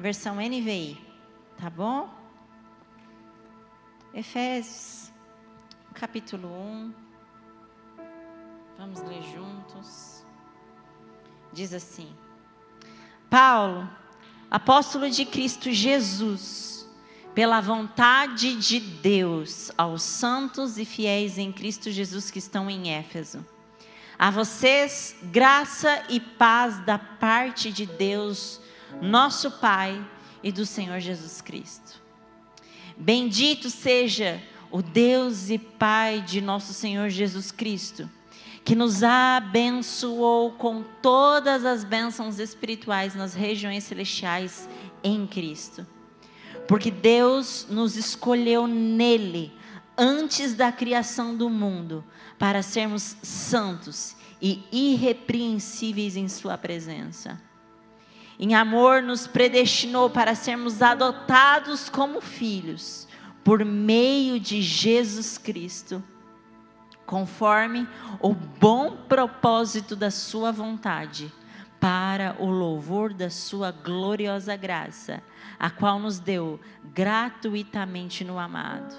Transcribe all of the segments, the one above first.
versão NVI, tá bom? Efésios, capítulo 1. Vamos ler juntos. Diz assim: Paulo, apóstolo de Cristo Jesus, pela vontade de Deus, aos santos e fiéis em Cristo Jesus que estão em Éfeso. A vocês, graça e paz da parte de Deus, nosso Pai, e do Senhor Jesus Cristo. Bendito seja o Deus e Pai de nosso Senhor Jesus Cristo, que nos abençoou com todas as bênçãos espirituais nas regiões celestiais em Cristo. Porque Deus nos escolheu nele, antes da criação do mundo, para sermos santos e irrepreensíveis em sua presença. Em amor nos predestinou para sermos adotados como filhos, por meio de Jesus Cristo, conforme o bom propósito da sua vontade, para o louvor da sua gloriosa graça, a qual nos deu gratuitamente no amado.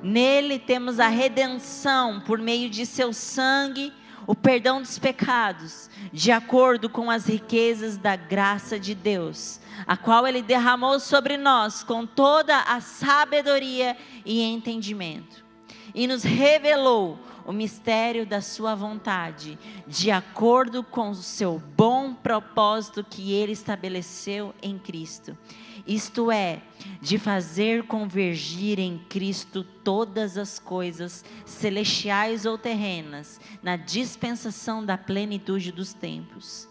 Nele temos a redenção por meio de seu sangue, o perdão dos pecados, de acordo com as riquezas da graça de Deus, a qual Ele derramou sobre nós com toda a sabedoria e entendimento, e nos revelou o mistério da sua vontade, de acordo com o seu bom propósito que Ele estabeleceu em Cristo. Isto é, de fazer convergir em Cristo todas as coisas, celestiais ou terrenas, na dispensação da plenitude dos tempos.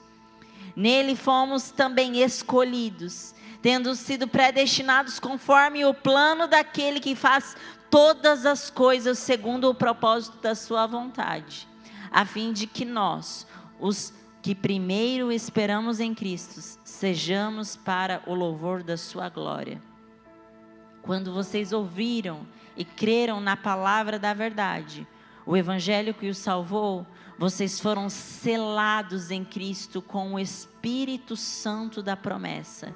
Nele fomos também escolhidos, tendo sido predestinados conforme o plano daquele que faz todas as coisas segundo o propósito da sua vontade, a fim de que nós, os que primeiro esperamos em Cristo, sejamos para o louvor da sua glória. Quando vocês ouviram e creram na palavra da verdade, o evangelho que os salvou, vocês foram selados em Cristo com o Espírito Santo da promessa,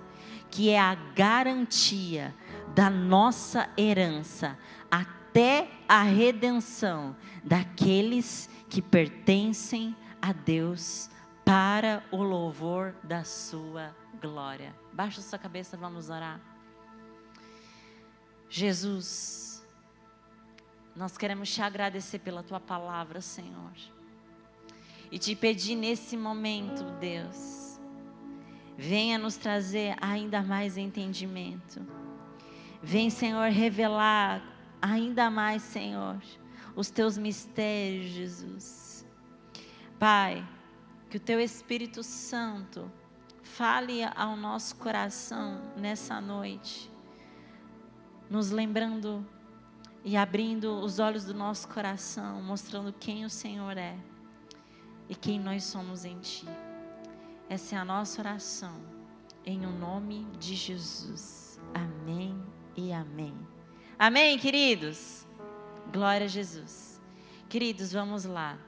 que é a garantia da nossa herança, até a redenção daqueles que pertencem a Deus, para o louvor da sua glória. Baixa sua cabeça, vamos orar. Jesus, nós queremos te agradecer pela tua palavra, Senhor, e te pedir nesse momento, Deus, venha nos trazer ainda mais entendimento. Vem, Senhor, revelar ainda mais, Senhor, os teus mistérios, Jesus. Pai, que o teu Espírito Santo fale ao nosso coração nessa noite, nos lembrando e abrindo os olhos do nosso coração, mostrando quem o Senhor é e quem nós somos em Ti. Essa é a nossa oração, em o nome de Jesus. Amém e amém. Amém, queridos? Glória a Jesus. Queridos, vamos lá.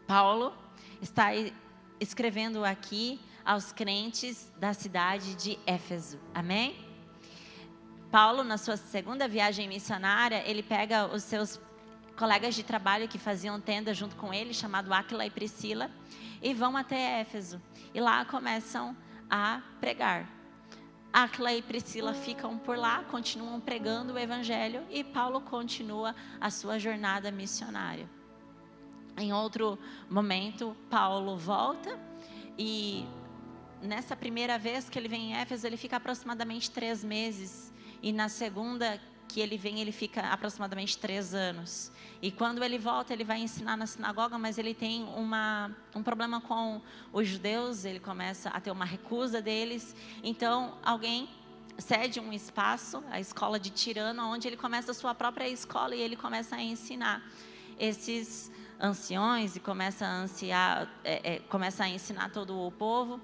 Paulo está escrevendo aqui aos crentes da cidade de Éfeso, amém? Paulo, na sua segunda viagem missionária, ele pega os seus colegas de trabalho que faziam tenda junto com ele, chamado Áquila e Priscila, e vão até Éfeso, e lá começam a pregar. Áquila e Priscila ficam por lá, continuam pregando o evangelho, e Paulo continua a sua jornada missionária. Em outro momento, Paulo volta e nessa primeira vez que ele vem em Éfeso, ele fica aproximadamente 3 meses. E na segunda que ele vem, ele fica aproximadamente 3 anos. E quando ele volta, ele vai ensinar na sinagoga, mas ele tem um problema com os judeus, ele começa a ter uma recusa deles. Então, alguém cede um espaço, a escola de Tirano, onde ele começa a sua própria escola e ele começa a ensinar esses anciões e começa a ensinar todo o povo.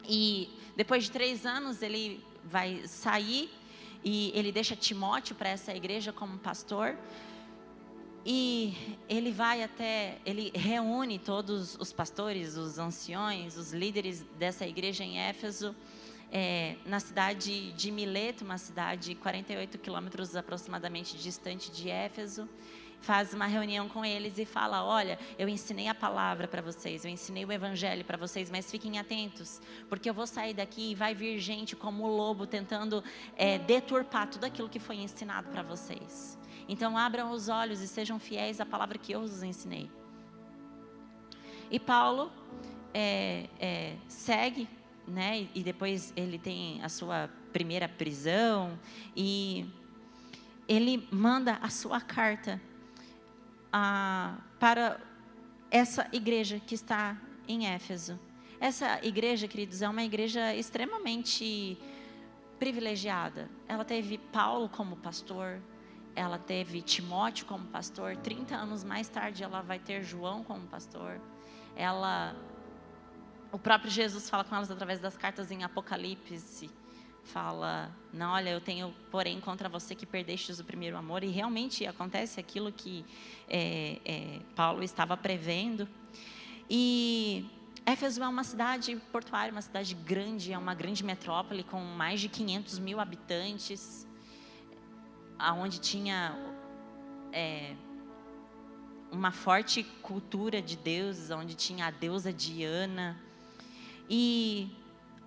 E depois de 3 anos ele vai sair e ele deixa Timóteo para essa igreja como pastor. E ele reúne todos os pastores, os anciões, os líderes dessa igreja em Éfeso. na cidade de Mileto, uma cidade 48 quilômetros aproximadamente distante de Éfeso, faz uma reunião com eles e fala: olha, eu ensinei a palavra para vocês, eu ensinei o evangelho para vocês, mas fiquem atentos, porque eu vou sair daqui e vai vir gente como o lobo tentando deturpar tudo aquilo que foi ensinado para vocês. Então abram os olhos e sejam fiéis à palavra que eu os ensinei. E Paulo segue, né? E depois ele tem a sua primeira prisão e ele manda a sua carta para essa igreja que está em Éfeso. Essa igreja, queridos, é uma igreja extremamente privilegiada. Ela teve Paulo como pastor, ela teve Timóteo como pastor, 30 anos mais tarde ela vai ter João como pastor. O próprio Jesus fala com elas através das cartas em Apocalipse, fala: não, olha, eu tenho porém contra você que perdestes o primeiro amor. E realmente acontece aquilo que Paulo estava prevendo. E Éfeso é uma cidade portuária, uma cidade grande, é uma grande metrópole com mais de 500 mil habitantes, onde tinha uma forte cultura de deuses, onde tinha a deusa Diana. E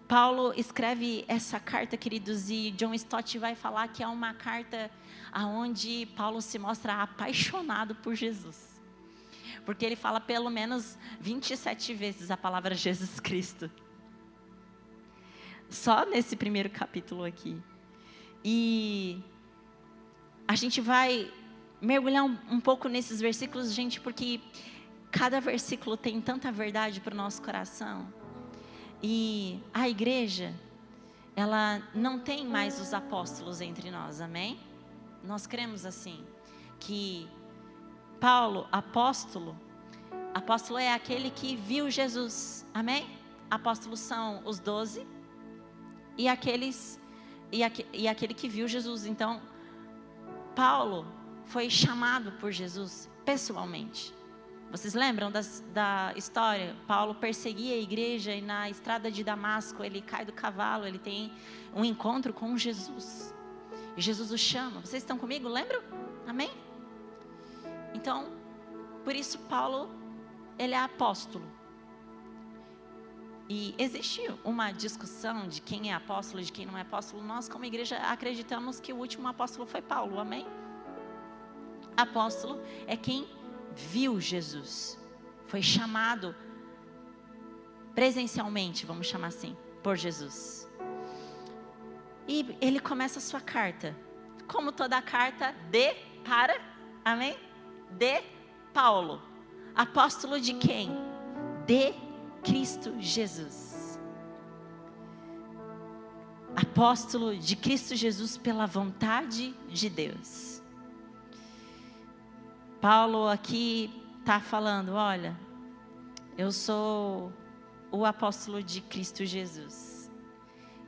Paulo escreve essa carta, queridos, e John Stott vai falar que é uma carta onde Paulo se mostra apaixonado por Jesus. Porque ele fala pelo menos 27 vezes a palavra Jesus Cristo. Só nesse primeiro capítulo aqui. E a gente vai mergulhar um pouco nesses versículos, gente, porque cada versículo tem tanta verdade para o nosso coração. E a igreja, ela não tem mais os apóstolos entre nós, amém? Nós cremos assim, que Paulo, apóstolo é aquele que viu Jesus, amém? Apóstolos são os 12 e aquele que viu Jesus. Então, Paulo foi chamado por Jesus pessoalmente. Vocês lembram da história? Paulo perseguia a igreja e na estrada de Damasco ele cai do cavalo, ele tem um encontro com Jesus. E Jesus o chama. Vocês estão comigo? Lembram? Amém? Então, por isso Paulo, ele é apóstolo. E existe uma discussão de quem é apóstolo e de quem não é apóstolo. Nós, como igreja, acreditamos que o último apóstolo foi Paulo. Amém? Apóstolo é quem viu Jesus, foi chamado presencialmente, vamos chamar assim, por Jesus. E ele começa a sua carta, como toda carta, amém? De Paulo, apóstolo de quem? De Cristo Jesus. Apóstolo de Cristo Jesus pela vontade de Deus. Paulo aqui está falando: olha, eu sou o apóstolo de Cristo Jesus.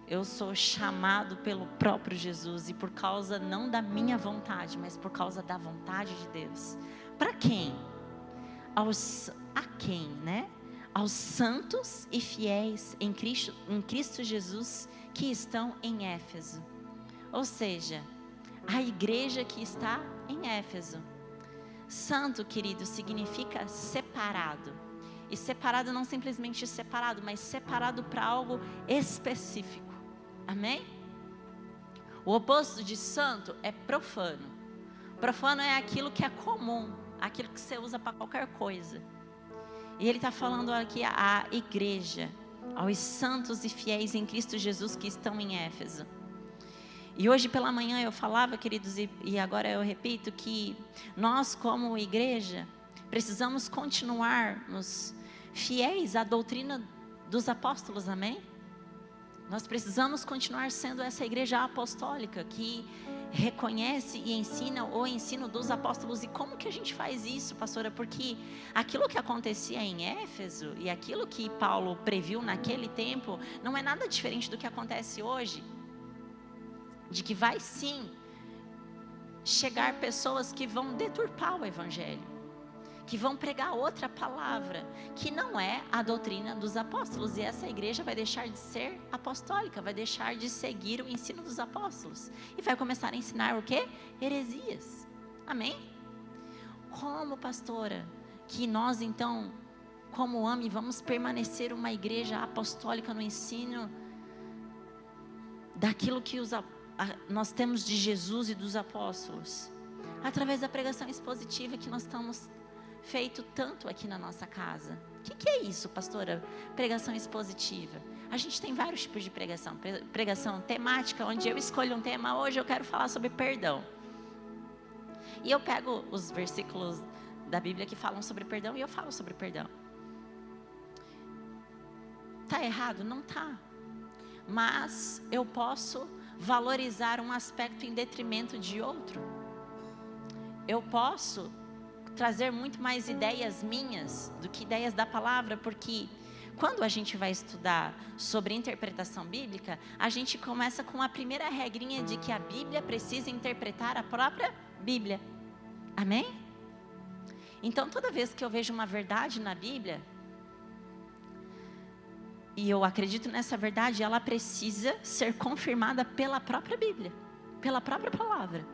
Eu sou chamado pelo próprio Jesus e por causa não da minha vontade, mas por causa da vontade de Deus. Para quem? Né? Aos santos e fiéis em Cristo Jesus que estão em Éfeso. Ou seja, a igreja que está em Éfeso. Santo, querido, significa separado. E separado não simplesmente separado, mas separado para algo específico. Amém? O oposto de santo é profano. Profano é aquilo que é comum, aquilo que você usa para qualquer coisa. E ele está falando aqui à igreja, aos santos e fiéis em Cristo Jesus que estão em Éfeso. E hoje pela manhã eu falava, queridos, e agora eu repito, que nós como igreja precisamos continuarmos fiéis à doutrina dos apóstolos, amém? Nós precisamos continuar sendo essa igreja apostólica que reconhece e ensina o ensino dos apóstolos. E como que a gente faz isso, pastora? Porque aquilo que acontecia em Éfeso e aquilo que Paulo previu naquele tempo não é nada diferente do que acontece hoje. De que vai sim chegar pessoas que vão deturpar o evangelho, que vão pregar outra palavra, que não é a doutrina dos apóstolos. E essa igreja vai deixar de ser apostólica, vai deixar de seguir o ensino dos apóstolos. E vai começar a ensinar o quê? Heresias. Amém? Como, pastora, que nós então, como AME, vamos permanecer uma igreja apostólica no ensino daquilo que nós temos de Jesus e dos apóstolos? Através da pregação expositiva que nós estamos feito tanto aqui na nossa casa. O que é isso, pastora? Pregação expositiva. A gente tem vários tipos de pregação. Pregação temática, onde eu escolho um tema. Hoje eu quero falar sobre perdão. E eu pego os versículos da Bíblia que falam sobre perdão e eu falo sobre perdão. Tá errado? Não tá. Mas eu posso valorizar um aspecto em detrimento de outro. Eu posso trazer muito mais ideias minhas do que ideias da palavra, porque quando a gente vai estudar sobre interpretação bíblica, a gente começa com a primeira regrinha de que a Bíblia precisa interpretar a própria Bíblia. Amém? Então, toda vez que eu vejo uma verdade na Bíblia, e eu acredito nessa verdade, ela precisa ser confirmada pela própria Bíblia, pela própria palavra.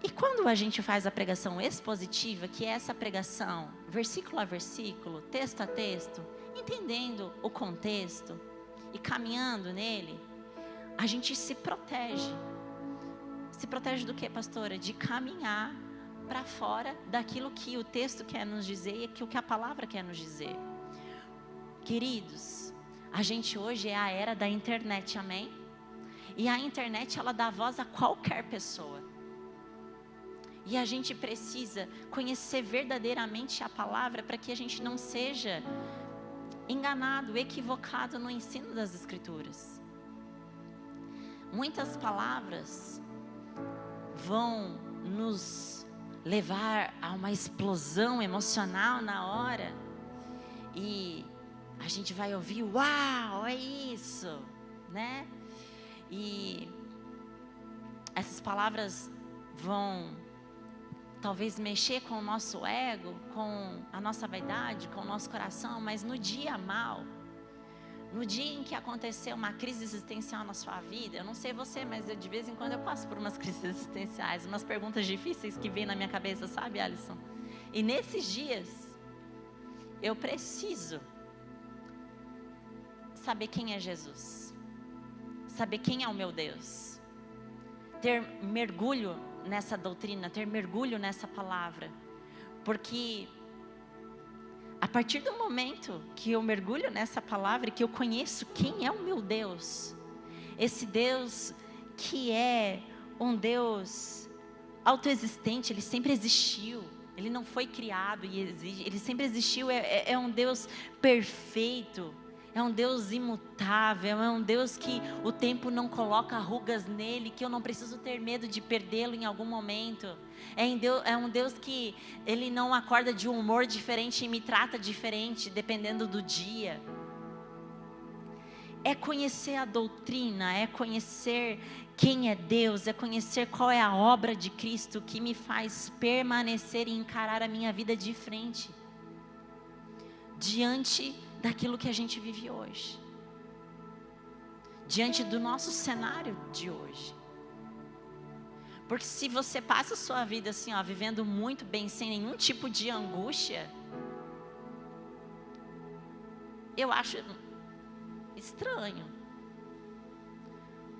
E quando a gente faz a pregação expositiva, que é essa pregação versículo a versículo, texto a texto, entendendo o contexto e caminhando nele, a gente se protege. Se protege do que, pastora? De caminhar para fora daquilo que o texto quer nos dizer e o que a palavra quer nos dizer. Queridos, a gente hoje é a era da internet, amém? E a internet, ela dá voz a qualquer pessoa. E a gente precisa conhecer verdadeiramente a palavra para que a gente não seja enganado, equivocado no ensino das Escrituras. Muitas palavras vão nos levar a uma explosão emocional na hora. E a gente vai ouvir, uau, é isso, né? E essas palavras vão talvez mexer com o nosso ego, com a nossa vaidade, com o nosso coração, mas no dia mal, no dia em que aconteceu uma crise existencial na sua vida, eu não sei você, mas de vez em quando eu passo por umas crises existenciais, umas perguntas difíceis que vêm na minha cabeça, sabe, Alisson? E nesses dias, eu preciso saber quem é Jesus, saber quem é o meu Deus, ter mergulho nessa doutrina, ter mergulho nessa palavra, porque a partir do momento que eu mergulho nessa palavra, que eu conheço quem é o meu Deus, esse Deus que é um Deus autoexistente, Ele sempre existiu, Ele não foi criado e existe, Ele sempre existiu, é um Deus perfeito, é um Deus imutável, é um Deus que o tempo não coloca rugas nele, que eu não preciso ter medo de perdê-lo em algum momento. É um Deus que Ele não acorda de um humor diferente e me trata diferente, dependendo do dia. É conhecer a doutrina, é conhecer quem é Deus, é conhecer qual é a obra de Cristo que me faz permanecer e encarar a minha vida de frente, diante daquilo que a gente vive hoje, diante do nosso cenário de hoje. Porque se você passa a sua vida assim, ó, vivendo muito bem, sem nenhum tipo de angústia, eu acho estranho.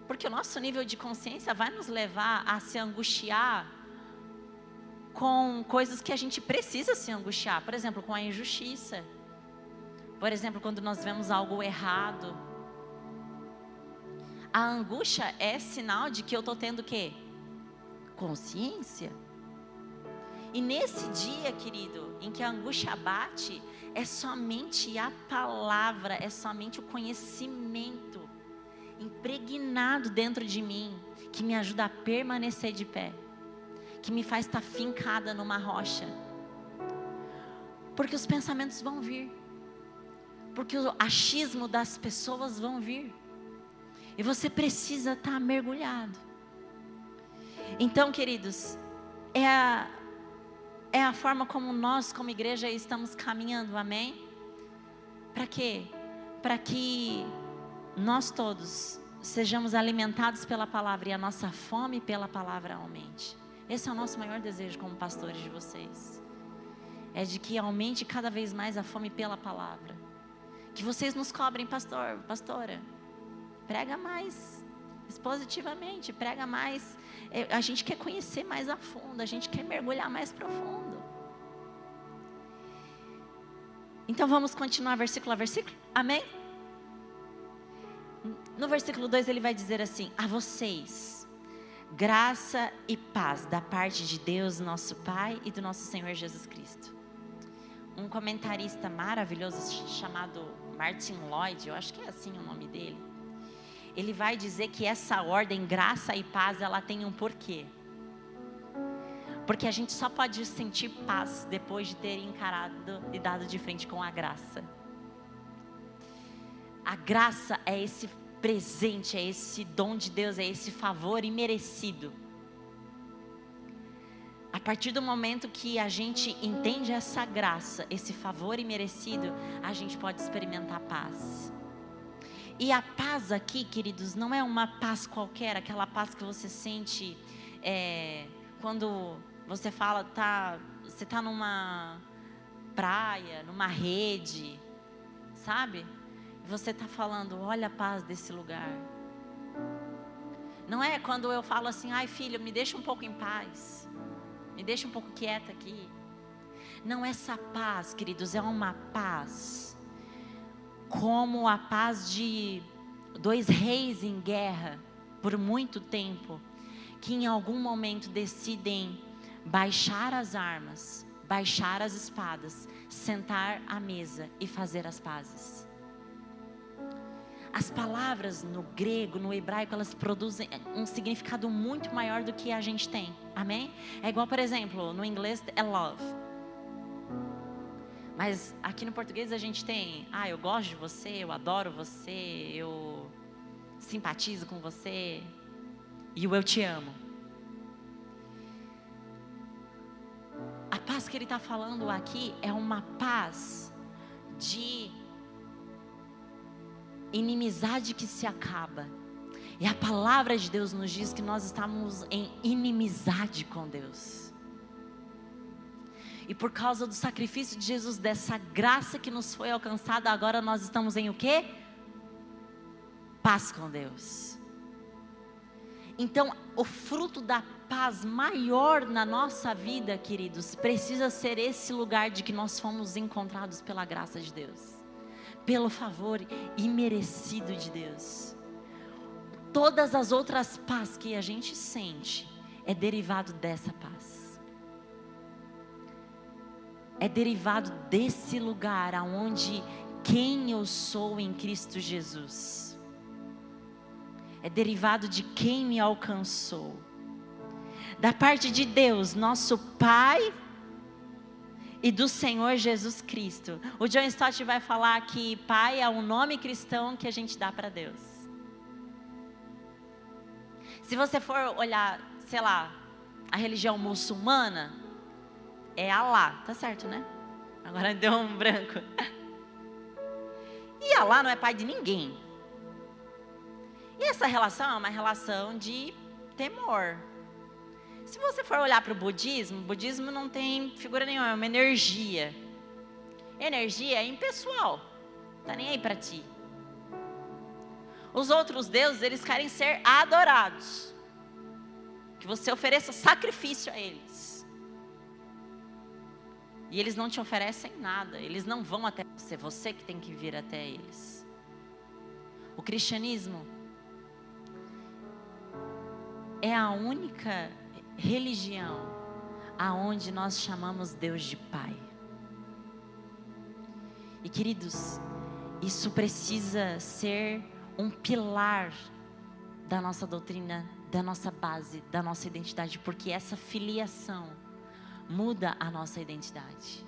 Porque o nosso nível de consciência vai nos levar a se angustiar com coisas que a gente precisa se angustiar. Por exemplo, com a injustiça. Por exemplo, quando nós vemos algo errado. A angústia é sinal de que eu estou tendo o quê? Consciência. E nesse dia, querido, em que a angústia bate, é somente a palavra, é somente o conhecimento impregnado dentro de mim, que me ajuda a permanecer de pé, que me faz estar fincada numa rocha. Porque os pensamentos vão vir. Porque o achismo das pessoas vão vir. E você precisa estar mergulhado. Então, queridos, é a forma como nós, como igreja, estamos caminhando, amém? Para quê? Para que nós todos sejamos alimentados pela palavra e a nossa fome pela palavra aumente. Esse é o nosso maior desejo como pastores de vocês. É de que aumente cada vez mais a fome pela palavra. Que vocês nos cobrem, pastor, pastora. Prega mais expositivamente, prega mais. A gente quer conhecer mais a fundo, a gente quer mergulhar mais profundo. Então vamos continuar versículo a versículo? Amém? No versículo 2 ele vai dizer assim: a vocês, graça e paz da parte de Deus, nosso Pai, e do nosso Senhor Jesus Cristo. Um comentarista maravilhoso chamado Martin Lloyd, eu acho que é assim o nome dele, ele vai dizer que essa ordem, graça e paz, ela tem um porquê. Porque a gente só pode sentir paz depois de ter encarado e dado de frente com a graça. A graça é esse presente, é esse dom de Deus, é esse favor imerecido. A partir do momento que a gente entende essa graça, esse favor imerecido, a gente pode experimentar paz. E a paz aqui, queridos, não é uma paz qualquer, aquela paz que você sente quando você fala, você está numa praia, numa rede, sabe? Você está falando, olha a paz desse lugar. Não é quando eu falo assim, ai filho, me deixa um pouco em paz, me deixa um pouco quieta aqui. Não, essa paz, queridos, é uma paz como a paz de 2 reis em guerra por muito tempo, que em algum momento decidem baixar as armas, baixar as espadas, sentar à mesa e fazer as pazes. As palavras no grego, no hebraico, elas produzem um significado muito maior do que a gente tem, amém? É igual, por exemplo, no inglês é love, mas aqui no português a gente tem, eu gosto de você, eu adoro você, eu simpatizo com você, e o eu te amo. A paz que ele está falando aqui é uma paz de inimizade que se acaba. E a palavra de Deus nos diz que nós estamos em inimizade com Deus. E por causa do sacrifício de Jesus, dessa graça que nos foi alcançada, agora nós estamos em o quê? Paz com Deus. Então, o fruto da paz maior na nossa vida, queridos, precisa ser esse lugar de que nós fomos encontrados pela graça de Deus, pelo favor imerecido de Deus. Todas as outras paz que a gente sente é derivado dessa paz. É derivado desse lugar aonde quem eu sou em Cristo Jesus. É derivado de quem me alcançou. Da parte de Deus, nosso Pai, e do Senhor Jesus Cristo. O John Stott vai falar que Pai é um nome cristão que a gente dá para Deus. Se você for olhar, sei lá, a religião muçulmana, é Alá, tá certo, né? Agora deu um branco. E Alá não é pai de ninguém. E essa relação é uma relação de temor. Se você for olhar para o budismo não tem figura nenhuma, é uma energia. Energia é impessoal, tá nem aí para ti. Os outros deuses, eles querem ser adorados, que você ofereça sacrifício a eles. E eles não te oferecem nada, eles não vão até você que tem que vir até eles. O cristianismo é a única religião aonde nós chamamos Deus de Pai. E queridos, isso precisa ser um pilar da nossa doutrina, da nossa base, da nossa identidade, porque essa filiação muda a nossa identidade.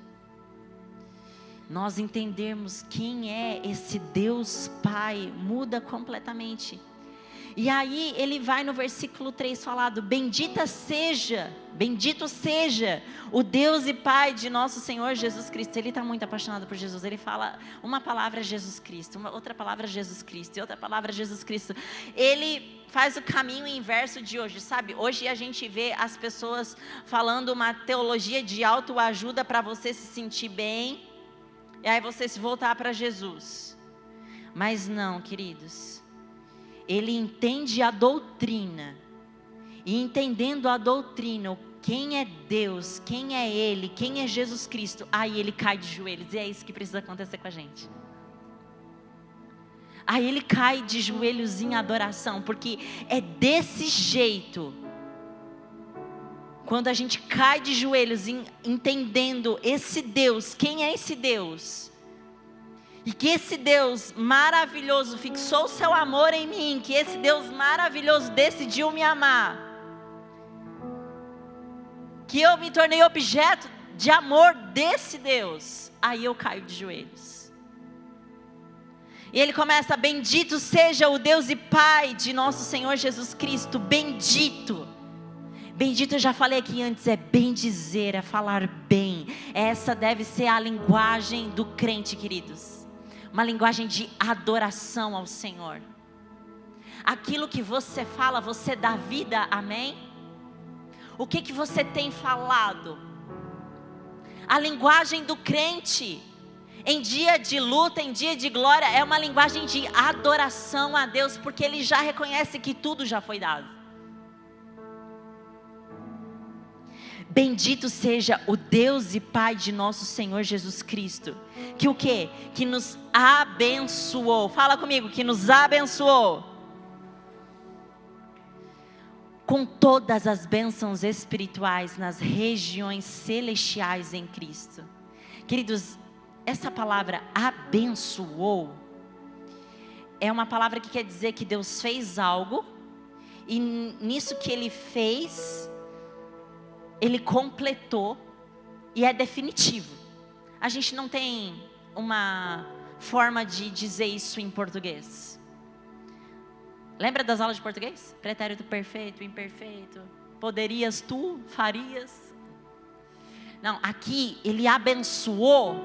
Nós entendermos quem é esse Deus Pai muda completamente. E aí ele vai no versículo 3 falado: bendito seja o Deus e Pai de nosso Senhor Jesus Cristo. Ele está muito apaixonado por Jesus. Ele fala uma palavra Jesus Cristo, uma outra palavra Jesus Cristo e outra palavra Jesus Cristo. Ele faz o caminho inverso de hoje, sabe? Hoje a gente vê as pessoas falando uma teologia de autoajuda para você se sentir bem, e aí você se voltar para Jesus. Mas não, queridos. Ele entende a doutrina, e entendendo a doutrina, quem é Deus, quem é Ele, quem é Jesus Cristo, aí ele cai de joelhos, e é isso que precisa acontecer com a gente. Aí ele cai de joelhos em adoração, porque é desse jeito, quando a gente cai de joelhos, entendendo esse Deus, quem é esse Deus, e que esse Deus maravilhoso fixou o seu amor em mim, que esse Deus maravilhoso decidiu me amar, que eu me tornei objeto de amor desse Deus, aí eu caio de joelhos. E ele começa: bendito seja o Deus e Pai de nosso Senhor Jesus Cristo. Bendito. Bendito, eu já falei aqui antes, é bem dizer, é falar bem. Essa deve ser a linguagem do crente, queridos. Uma linguagem de adoração ao Senhor. Aquilo que você fala, você dá vida, amém? O que você tem falado? A linguagem do crente, em dia de luta, em dia de glória, é uma linguagem de adoração a Deus, porque ele já reconhece que tudo já foi dado. Bendito seja o Deus e Pai de nosso Senhor Jesus Cristo, que o quê? Que nos abençoou. Fala comigo, que nos abençoou com todas as bênçãos espirituais nas regiões celestiais em Cristo. Queridos, essa palavra abençoou é uma palavra que quer dizer que Deus fez algo, e nisso que Ele fez, Ele completou, e é definitivo. A gente não tem uma forma de dizer isso em português. Lembra das aulas de português? Pretérito perfeito, imperfeito. Poderias tu, farias. Não, aqui ele abençoou,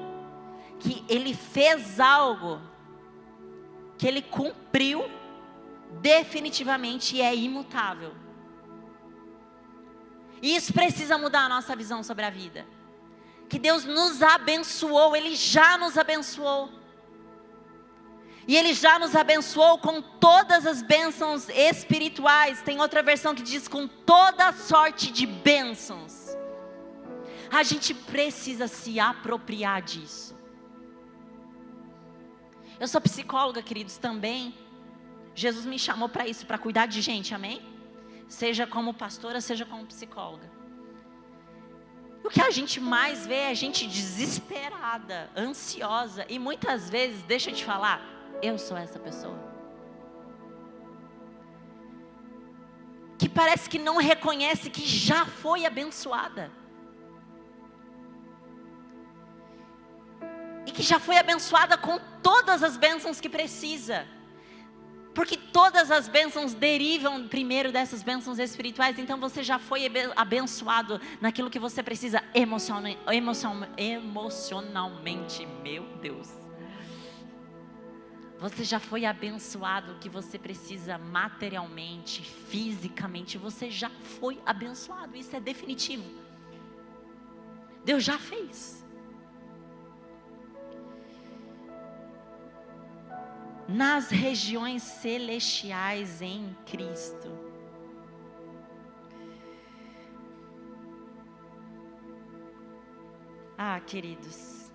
que ele fez algo, que ele cumpriu definitivamente e é imutável. E isso precisa mudar a nossa visão sobre a vida. Que Deus nos abençoou, Ele já nos abençoou. E Ele já nos abençoou com todas as bênçãos espirituais. Tem outra versão que diz com toda sorte de bênçãos. A gente precisa se apropriar disso. Eu sou psicóloga, queridos, também. Jesus me chamou para isso, para cuidar de gente, amém? Seja como pastora, seja como psicóloga. O que a gente mais vê é gente desesperada, ansiosa. E muitas vezes, deixa eu te falar, eu sou essa pessoa. Que parece que não reconhece que já foi abençoada. E que já foi abençoada com todas as bênçãos que precisa. Porque todas as bênçãos derivam primeiro dessas bênçãos espirituais. Então você já foi abençoado naquilo que você precisa emocionalmente. Meu Deus. Você já foi abençoado o que você precisa materialmente, fisicamente. Você já foi abençoado. Isso é definitivo. Deus já fez. Nas regiões celestiais em Cristo. Ah, queridos,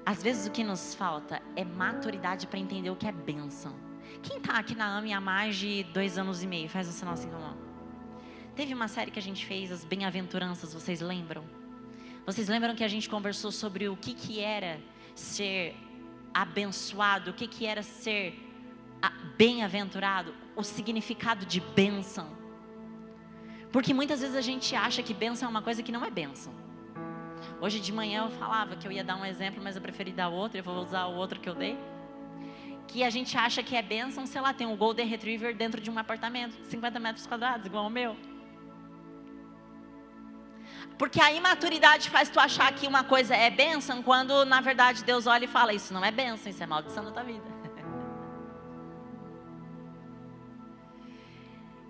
às vezes o que nos falta é maturidade para entender o que é bênção. Quem está aqui na AME há mais de 2 anos e meio? Faz um sinal assim com a mão. Teve uma série que a gente fez, as bem-aventuranças, vocês lembram? Vocês lembram que a gente conversou sobre o que era ser abençoado, o que era ser bem-aventurado, o significado de bênção. Porque muitas vezes a gente acha que bênção é uma coisa que não é bênção. Hoje de manhã eu falava que eu ia dar um exemplo, mas eu preferi dar outro, eu vou usar o outro que eu dei. que a gente acha que é bênção, sei lá, tem um Golden Retriever dentro de um apartamento, 50 metros quadrados, igual ao meu. Porque a imaturidade faz tu achar que uma coisa é bênção, quando na verdade Deus olha e fala, isso não é bênção, isso é maldição da tua vida.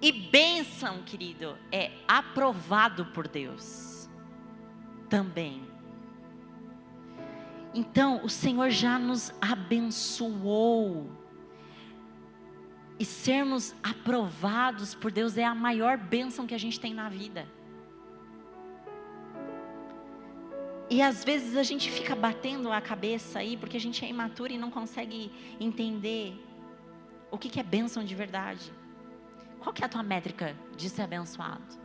E bênção, querido, é aprovado por Deus também. Então, o Senhor já nos abençoou. E sermos aprovados por Deus é a maior bênção que a gente tem na vida. E às vezes a gente fica batendo a cabeça aí, porque a gente é imaturo e não consegue entender o que é bênção de verdade. Qual que é a tua métrica de ser abençoado?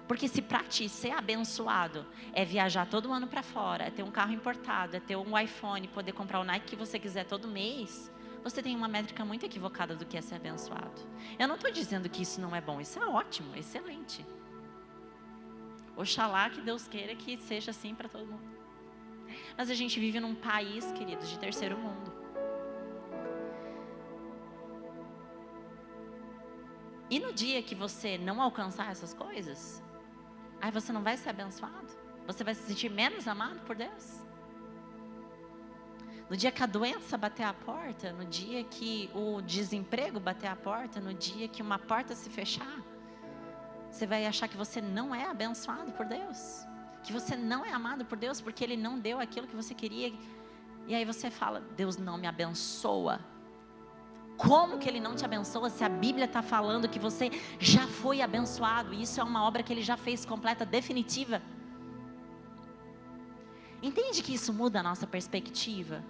Porque se para ti ser abençoado é viajar todo ano para fora, é ter um carro importado, é ter um iPhone, poder comprar o Nike que você quiser todo mês, você tem uma métrica muito equivocada do que é ser abençoado. Eu não estou dizendo que isso não é bom, isso é ótimo, excelente. Oxalá que Deus queira que seja assim para todo mundo. Mas a gente vive num país, queridos, de terceiro mundo. E no dia que você não alcançar essas coisas, aí você não vai ser abençoado? Você vai se sentir menos amado por Deus? No dia que a doença bater a porta, no dia que o desemprego bater a porta, no dia que uma porta se fechar, você vai achar que você não é abençoado por Deus, que você não é amado por Deus, porque Ele não deu aquilo que você queria. E aí você fala, Deus não me abençoa. Como que Ele não te abençoa se a Bíblia está falando que você já foi abençoado? E isso é uma obra que Ele já fez completa, definitiva. Entende que isso muda a nossa perspectiva?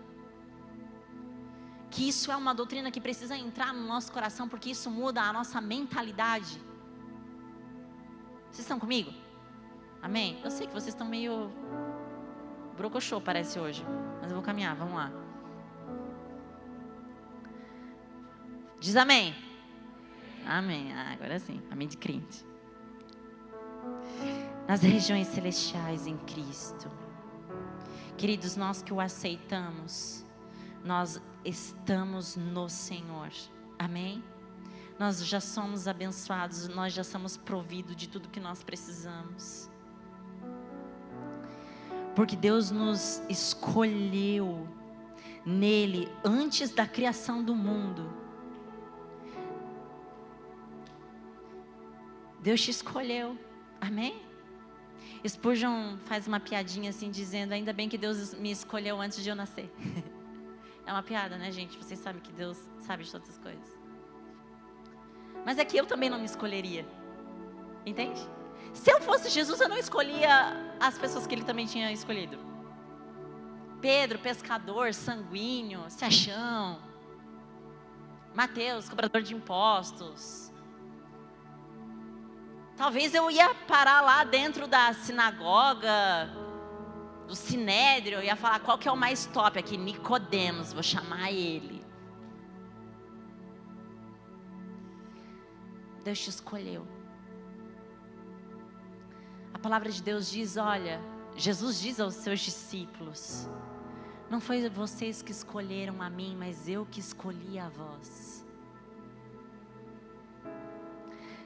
Que isso é uma doutrina que precisa entrar no nosso coração, porque isso muda a nossa mentalidade. Vocês estão comigo? Amém? Eu sei que vocês estão meio brocochô, parece hoje, mas eu vou caminhar, vamos lá. Diz amém. Amém. Agora sim, amém de crente. Nas regiões celestiais em Cristo. Queridos, nós que o aceitamos, nós estamos no Senhor. Amém? Nós já somos abençoados, nós já somos providos de tudo que nós precisamos. Porque Deus nos escolheu nele antes da criação do mundo. Deus te escolheu, amém? Spurgeon faz uma piadinha assim, dizendo, ainda bem que Deus me escolheu antes de eu nascer. É uma piada, né, gente? Vocês sabem que Deus sabe de todas as coisas. Mas é que eu também não me escolheria, entende? Se eu fosse Jesus, eu não escolhia as pessoas que Ele também tinha escolhido. Pedro, pescador, sanguíneo, se achão. Mateus, cobrador de impostos. Talvez eu ia parar lá dentro da sinagoga, do sinédrio, eu ia falar, qual que é o mais top aqui? Nicodemos, vou chamar ele. Deus te escolheu. A palavra de Deus diz, olha, Jesus diz aos seus discípulos, não foi vocês que escolheram a mim, mas eu que escolhi a vós.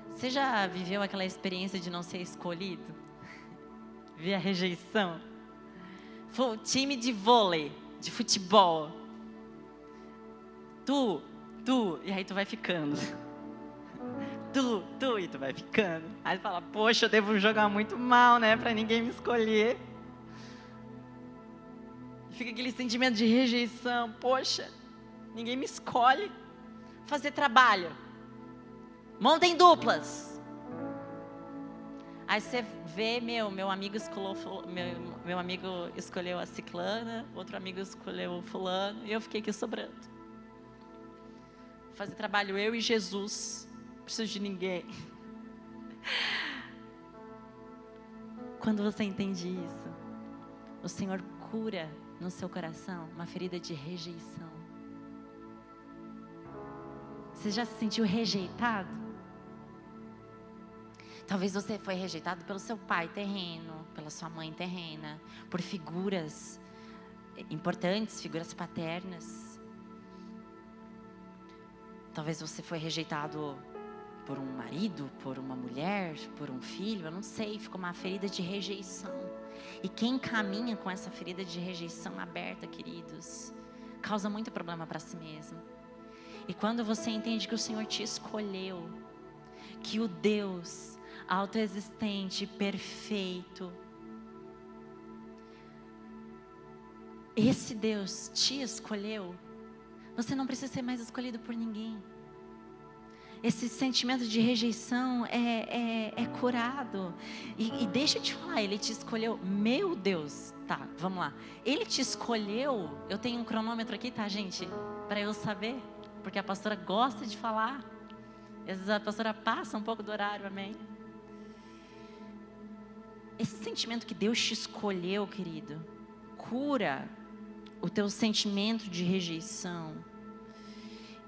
Você já viveu aquela experiência de não ser escolhido? Ver a rejeição? Foi o time de vôlei, de futebol. Tu, e aí tu vai ficando. Tu, e tu vai ficando. Aí tu fala, poxa, eu devo jogar muito mal, né, pra ninguém me escolher. Fica aquele sentimento de rejeição, poxa, ninguém me escolhe. Fazer trabalho. Montem duplas. Aí você vê, meu amigo escolheu a ciclana, outro amigo escolheu o fulano, e eu fiquei aqui sobrando. Fazer trabalho eu e Jesus, não preciso de ninguém. Quando você entende isso, o Senhor cura no seu coração uma ferida de rejeição. Você já se sentiu rejeitado? Talvez você foi rejeitado pelo seu pai terreno, pela sua mãe terrena, por figuras importantes, figuras paternas. Talvez você foi rejeitado por um marido, por uma mulher, por um filho, eu não sei, ficou uma ferida de rejeição. E quem caminha com essa ferida de rejeição aberta, queridos, causa muito problema para si mesmo. E quando você entende que o Senhor te escolheu, que o Deus autoexistente, perfeito, esse Deus te escolheu, você não precisa ser mais escolhido por ninguém. Esse sentimento de rejeição é curado. E deixa eu te falar, Ele te escolheu. Meu Deus, tá, vamos lá. Ele te escolheu. Eu tenho um cronômetro aqui, tá, gente? Para eu saber, porque a pastora gosta de falar. Às vezes a pastora passa um pouco do horário, amém? Esse sentimento que Deus te escolheu, querido, cura o teu sentimento de rejeição.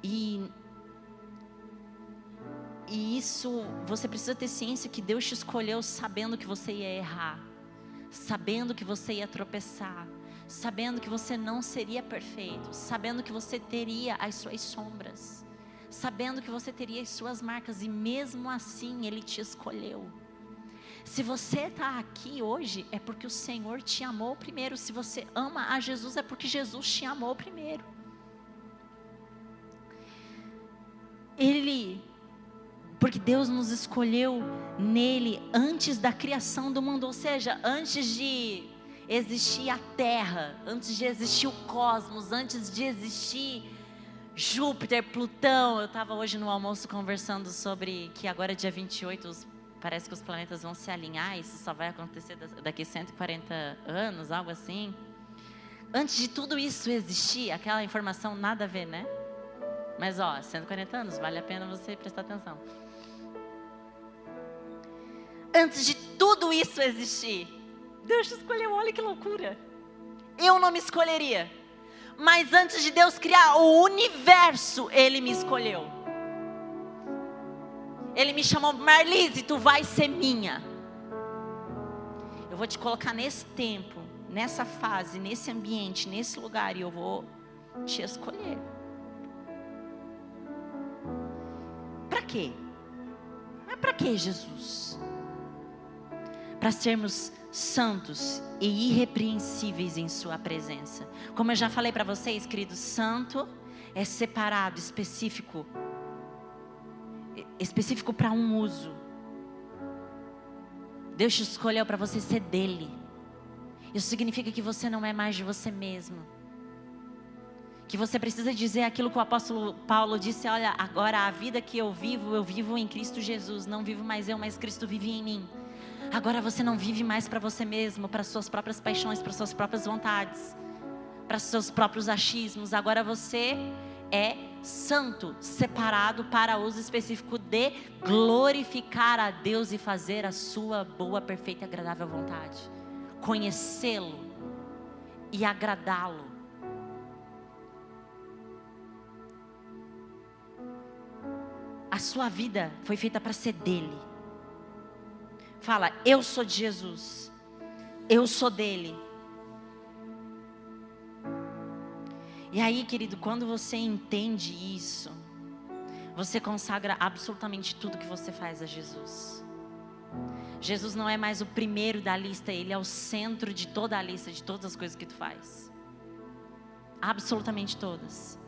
E isso, você precisa ter ciência que Deus te escolheu sabendo que você ia errar, sabendo que você ia tropeçar, sabendo que você não seria perfeito, sabendo que você teria as suas sombras, sabendo que você teria as suas marcas, e mesmo assim Ele te escolheu. Se você está aqui hoje, é porque o Senhor te amou primeiro. Se você ama a Jesus, é porque Jesus te amou primeiro. Porque Deus nos escolheu nele antes da criação do mundo, ou seja, antes de existir a terra, antes de existir o cosmos, antes de existir Júpiter, Plutão. Eu estava hoje no almoço conversando sobre que agora dia 28 parece que os planetas vão se alinhar. Isso só vai acontecer daqui 140 anos, algo assim. Antes de tudo isso existir, aquela informação nada a ver, né? Mas 140 anos, vale a pena você prestar atenção. Antes de tudo isso existir, Deus te escolheu. Olha que loucura. Eu não me escolheria. Mas antes de Deus criar o universo, Ele me escolheu. Ele me chamou: Marlise, tu vai ser minha. Eu vou te colocar nesse tempo, nessa fase, nesse ambiente, nesse lugar, e eu vou te escolher. Para quê? Mas para quê, Jesus? Para sermos santos e irrepreensíveis em sua presença. Como eu já falei para vocês, queridos, santo é separado, específico para um uso. Deus te escolheu para você ser dele. Isso significa que você não é mais de você mesmo, que você precisa dizer aquilo que o apóstolo Paulo disse: olha, agora a vida que eu vivo em Cristo Jesus. Não vivo mais eu, mas Cristo vive em mim. Agora você não vive mais para você mesmo, para suas próprias paixões, para suas próprias vontades, para seus próprios achismos. Agora você é santo, separado para uso específico de glorificar a Deus e fazer a sua boa, perfeita e agradável vontade. Conhecê-lo e agradá-lo. A sua vida foi feita para ser dele. Fala: eu sou de Jesus, eu sou dele. E aí, querido, quando você entende isso, você consagra absolutamente tudo que você faz a Jesus. Jesus não é mais o primeiro da lista, Ele é o centro de toda a lista, de todas as coisas que tu faz. Absolutamente todas.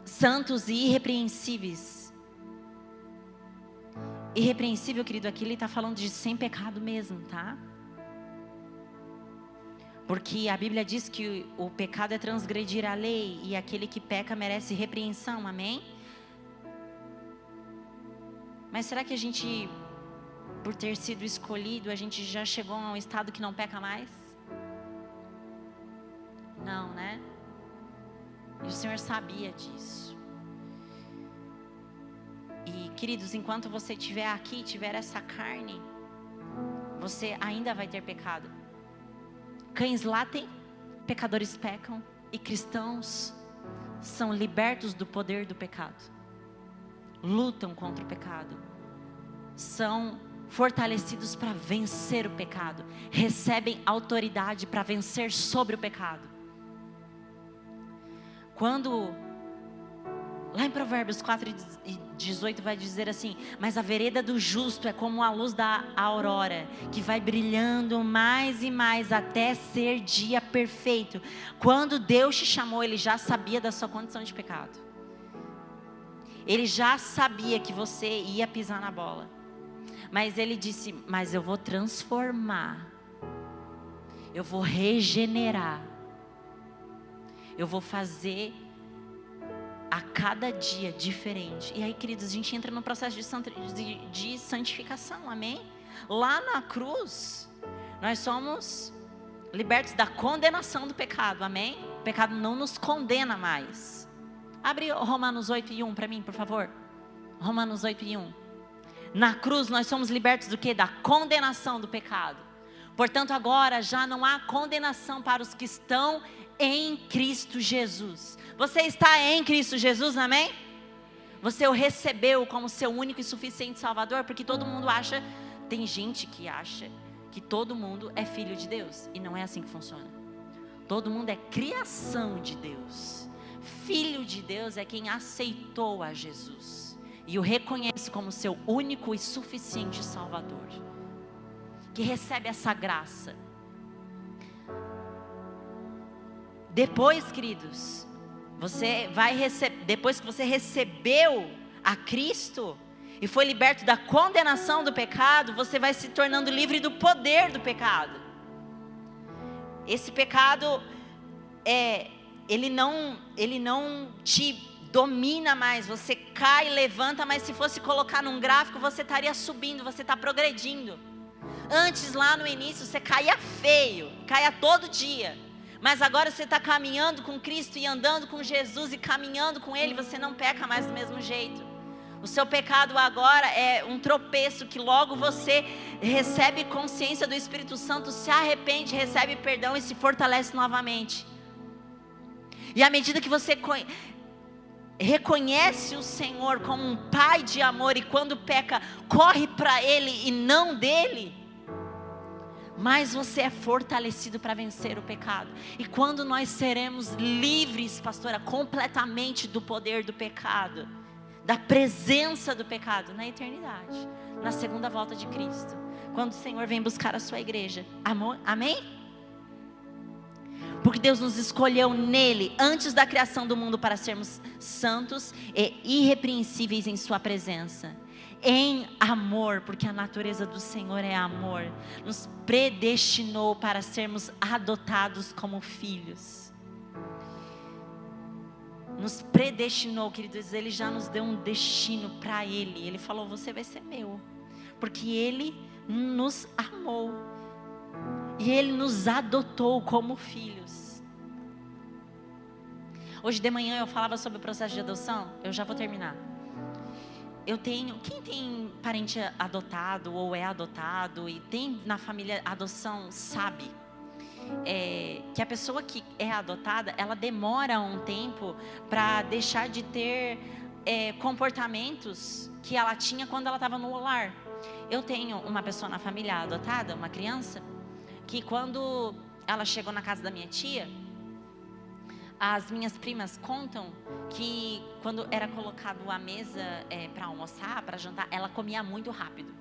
Santos e irrepreensíveis. Irrepreensível, querido, aqui ele está falando de sem pecado mesmo, tá? Porque a Bíblia diz que o pecado é transgredir a lei, e aquele que peca merece repreensão, amém? Mas será que a gente, por ter sido escolhido, a gente já chegou a um estado que não peca mais? Não, né? E o Senhor sabia disso. E, queridos, enquanto você estiver aqui, tiver essa carne, você ainda vai ter pecado. Cães latem, pecadores pecam, e cristãos são libertos do poder do pecado. Lutam contra o pecado. São fortalecidos para vencer o pecado. Recebem autoridade para vencer sobre o pecado. Quando, lá em Provérbios 4:18 vai dizer assim: mas a vereda do justo é como a luz da aurora, que vai brilhando mais e mais até ser dia perfeito. Quando Deus te chamou, Ele já sabia da sua condição de pecado. Ele já sabia que você ia pisar na bola. Mas Ele disse: mas eu vou transformar, eu vou regenerar, eu vou fazer a cada dia diferente. E aí, queridos, a gente entra no processo de santificação, amém? Lá na cruz, nós somos libertos da condenação do pecado, amém? O pecado não nos condena mais. Abre Romanos 8:1 para mim, por favor. Romanos 8:1. Na cruz nós somos libertos do quê? Da condenação do pecado. Portanto, agora já não há condenação para os que estão em Cristo Jesus. Você está em Cristo Jesus, amém? Você o recebeu como seu único e suficiente Salvador, porque todo mundo acha, tem gente que acha que todo mundo é filho de Deus, e não é assim que funciona. Todo mundo é criação de Deus. Filho de Deus é quem aceitou a Jesus e o reconhece como seu único e suficiente Salvador, que recebe essa graça. Depois, queridos, você vai receber, depois que você recebeu a Cristo e foi liberto da condenação do pecado, você vai se tornando livre do poder do pecado. Esse pecado ele não te domina mais. Você cai, levanta, mas se fosse colocar num gráfico, você estaria subindo, você está progredindo. Antes, lá no início, você caía feio, caía todo dia. Mas agora você está caminhando com Cristo e andando com Jesus e caminhando com Ele, você não peca mais do mesmo jeito. O seu pecado agora é um tropeço que logo você recebe consciência do Espírito Santo, se arrepende, recebe perdão e se fortalece novamente. E à medida que você reconhece o Senhor como um Pai de amor, e quando peca, corre para Ele e não dele, mais você é fortalecido para vencer o pecado. E quando nós seremos livres, pastora, completamente do poder do pecado, da presença do pecado na eternidade, na segunda volta de Cristo, quando o Senhor vem buscar a sua igreja, amém? Porque Deus nos escolheu nele, antes da criação do mundo, para sermos santos e irrepreensíveis em sua presença, em amor, porque a natureza do Senhor é amor. Nos predestinou para sermos adotados como filhos. Nos predestinou, queridos. Ele já nos deu um destino para Ele. Ele falou: você vai ser meu, porque Ele nos amou e Ele nos adotou como filhos. Hoje de manhã eu falava sobre o processo de adoção. Eu já vou terminar. Quem tem parente adotado ou é adotado e tem na família adoção, sabe que a pessoa que é adotada, ela demora um tempo para deixar de ter comportamentos que ela tinha quando ela estava no lar. Eu tenho uma pessoa na família adotada, uma criança, que quando ela chegou na casa da minha tia, as minhas primas contam que quando era colocado à mesa para almoçar, para jantar, ela comia muito rápido.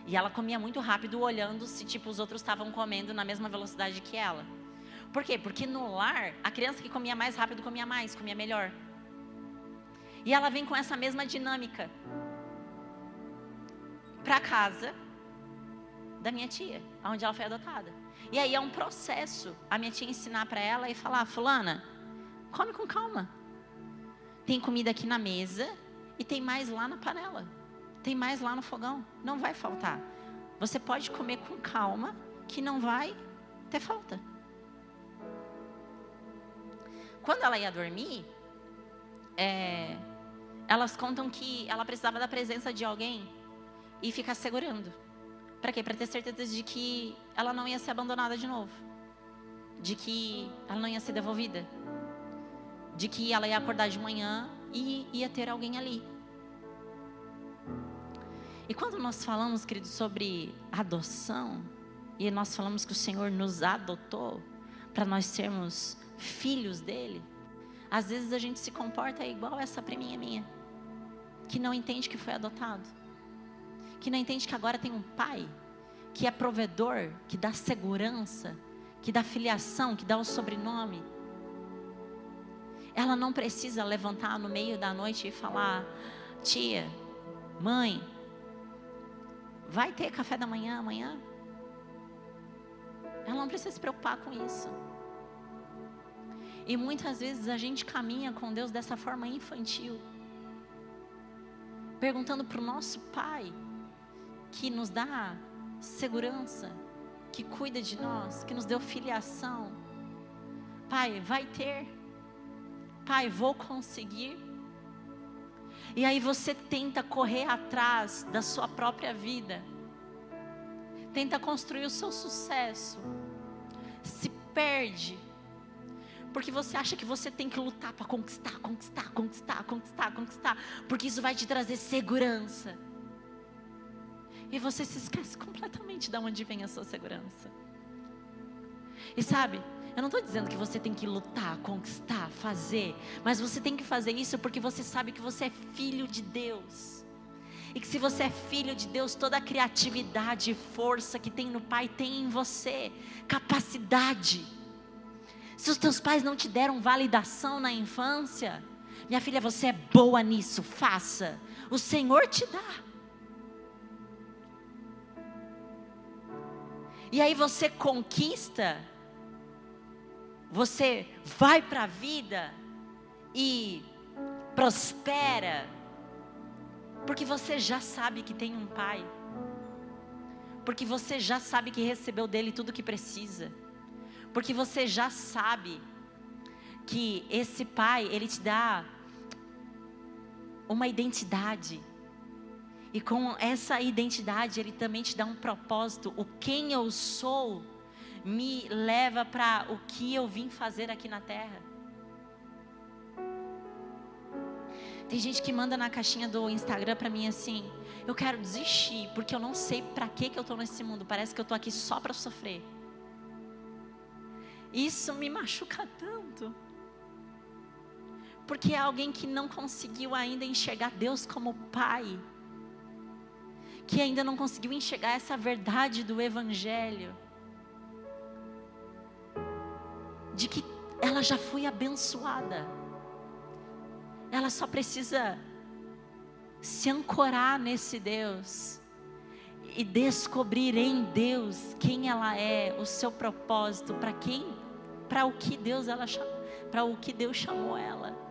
E ela comia muito rápido olhando se os outros estavam comendo na mesma velocidade que ela. Por quê? Porque no lar, a criança que comia mais rápido comia mais, comia melhor. E ela vem com essa mesma dinâmica para casa da minha tia, onde ela foi adotada. E aí é um processo a minha tia ensinar para ela e falar: fulana, come com calma. Tem comida aqui na mesa e tem mais lá na panela. Tem mais lá no fogão. Não vai faltar. Você pode comer com calma, que não vai ter falta. Quando ela ia dormir, elas contam que ela precisava da presença de alguém e ficar segurando. Para quê? Para ter certeza de que ela não ia ser abandonada de novo. De que ela não ia ser devolvida. De que ela ia acordar de manhã e ia ter alguém ali. E quando nós falamos, queridos, sobre adoção, e nós falamos que o Senhor nos adotou para nós sermos filhos dele, Às vezes a gente se comporta igual essa priminha minha, que não entende que foi adotado, que não entende que agora tem um pai, que é provedor, que dá segurança, que dá filiação, que dá o sobrenome. Ela não precisa levantar no meio da noite e falar: tia, mãe, vai ter café da manhã amanhã? Ela não precisa se preocupar com isso. E muitas vezes a gente caminha com Deus dessa forma infantil, perguntando para o nosso Pai, que nos dá segurança, que cuida de nós, que nos deu filiação: Pai, vai ter? Pai, vou conseguir? E aí você tenta correr atrás da sua própria vida, tenta construir o seu sucesso, se perde, porque você acha que você tem que lutar para conquistar, porque isso vai te trazer segurança. E você se esquece completamente de onde vem a sua segurança. E sabe, eu não estou dizendo que você tem que lutar, conquistar, fazer, mas você tem que fazer isso porque você sabe que você é filho de Deus. E que se você é filho de Deus, toda a criatividade e força que tem no Pai tem em você, capacidade. Se os teus pais não te deram validação na infância, minha filha, você é boa nisso, faça. O Senhor te dá. E aí você conquista, você vai para a vida e prospera, porque você já sabe que tem um pai, porque você já sabe que recebeu dele tudo que precisa, porque você já sabe que esse pai, ele te dá uma identidade, e com essa identidade ele também te dá um propósito. O quem eu sou me leva para o que eu vim fazer aqui na terra. Tem gente que manda na caixinha do Instagram para mim assim: eu quero desistir, porque eu não sei para que eu estou nesse mundo, parece que eu estou aqui só para sofrer. Isso me machuca tanto, porque é alguém que não conseguiu ainda enxergar Deus como Pai, que ainda não conseguiu enxergar essa verdade do Evangelho, de que ela já foi abençoada, ela só precisa se ancorar nesse Deus e descobrir em Deus quem ela é, o seu propósito, para o que Deus chamou ela.